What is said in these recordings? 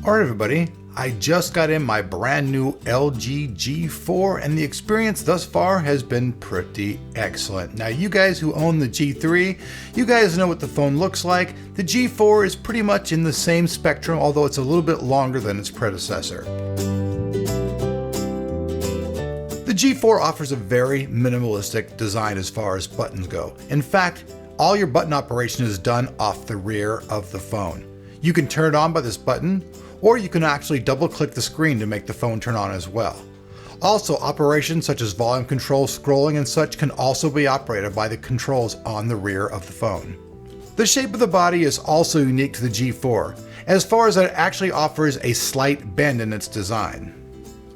Alright everybody, I just got in my brand new LG G4 and the experience thus far has been pretty excellent. Now you guys who own the G3, you guys know what the phone looks like. The G4 is pretty much in the same spectrum, although it's a little bit longer than its predecessor. The G4 offers a very minimalistic design as far as buttons go. In fact, all your button operation is done off the rear of the phone. You can turn it on by this button, or you can actually double click the screen to make the phone turn on as well. Also, operations such as volume control, scrolling and such can also be operated by the controls on the rear of the phone. The shape of the body is also unique to the G4, as far as it actually offers a slight bend in its design.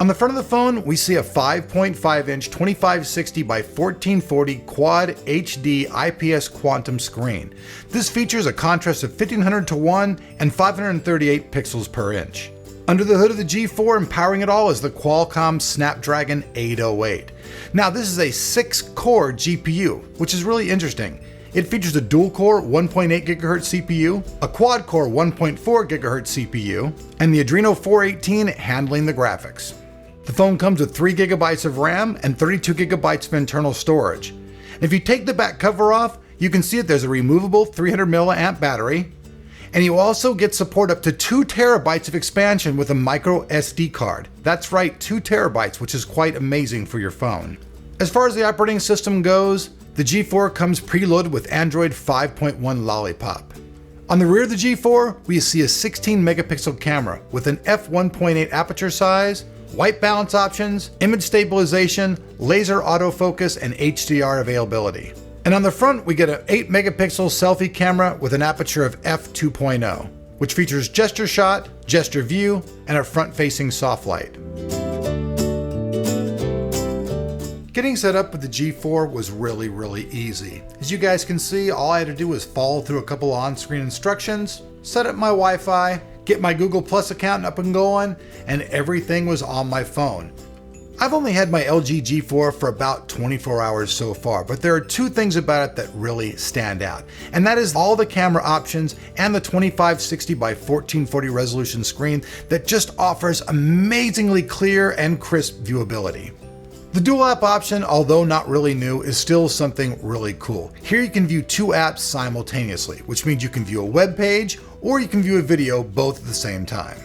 On the front of the phone, we see a 5.5-inch 2560 by 1440 Quad HD IPS Quantum screen. This features a contrast of 1500:1 and 538 pixels per inch. Under the hood of the G4 and powering it all is the Qualcomm Snapdragon 808. Now this is a 6-core GPU, which is really interesting. It features a dual-core 1.8 GHz CPU, a quad-core 1.4 GHz CPU, and the Adreno 418 handling the graphics. The phone comes with 3 GB of RAM and 32 GB of internal storage. And if you take the back cover off, you can see that there's a removable 300 mAh battery, and you also get support up to 2 TB of expansion with a micro SD card. That's right, 2 TB, which is quite amazing for your phone. As far as the operating system goes, the G4 comes preloaded with Android 5.1 Lollipop. On the rear of the G4, we see a 16 megapixel camera with an f1.8 aperture size, white balance options, image stabilization, laser autofocus, and HDR availability. And on the front, we get an 8 megapixel selfie camera with an aperture of f2.0, which features gesture shot, gesture view, and a front-facing soft light. Getting set up with the G4 was really easy. As you guys can see, all I had to do was follow through a couple on-screen instructions, set up my Wi-Fi, get my Google Plus account up and going, and everything was on my phone. I've only had my LG G4 for about 24 hours so far, but there are 2 things about it that really stand out. And that is all the camera options and the 2560 by 1440 resolution screen that just offers amazingly clear and crisp viewability. The dual app option, although not really new, is still something really cool. Here you can view 2 apps simultaneously, which means you can view a web page or you can view a video both at the same time.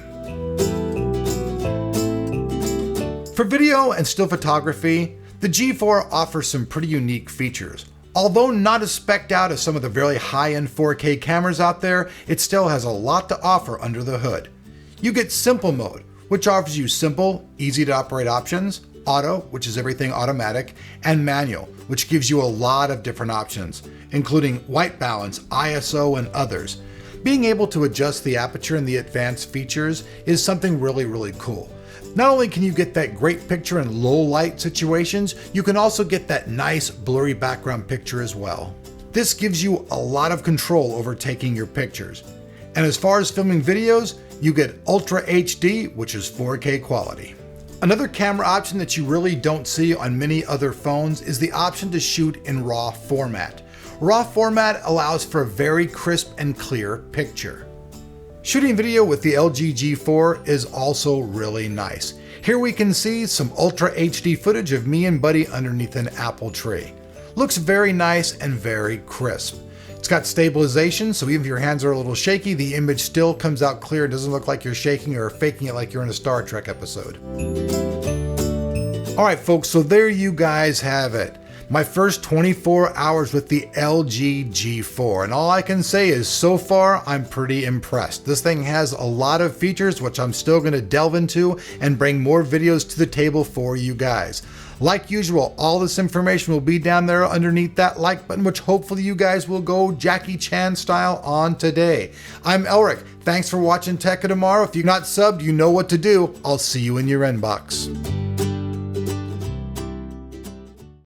For video and still photography, the G4 offers some pretty unique features. Although not as spec'd out as some of the very high-end 4K cameras out there, it still has a lot to offer under the hood. You get Simple Mode, which offers you simple, easy to operate options, Auto, which is everything automatic, and Manual, which gives you a lot of different options, including white balance, ISO, and others. Being able to adjust the aperture and the advanced features is something really cool. Not only can you get that great picture in low light situations, you can also get that nice blurry background picture as well. This gives you a lot of control over taking your pictures. And as far as filming videos, you get Ultra HD, which is 4K quality. Another camera option that you really don't see on many other phones is the option to shoot in RAW format. RAW format allows for a very crisp and clear picture. Shooting video with the LG G4 is also really nice. Here we can see some Ultra HD footage of me and Buddy underneath an apple tree. Looks very nice and very crisp. It's got stabilization, so even if your hands are a little shaky, the image still comes out clear. It doesn't look like you're shaking or faking it like you're in a Star Trek episode. All right, folks, so there you guys have it. My first 24 hours with the LG G4, and all I can say is so far I'm pretty impressed. This thing has a lot of features which I'm still going to delve into and bring more videos to the table for you guys. Like usual, all this information will be down there underneath that like button, which hopefully you guys will go Jackie Chan style on today. I'm Elric. Thanks for watching Tech of Tomorrow. If you're not subbed, you know what to do. I'll see you in your inbox.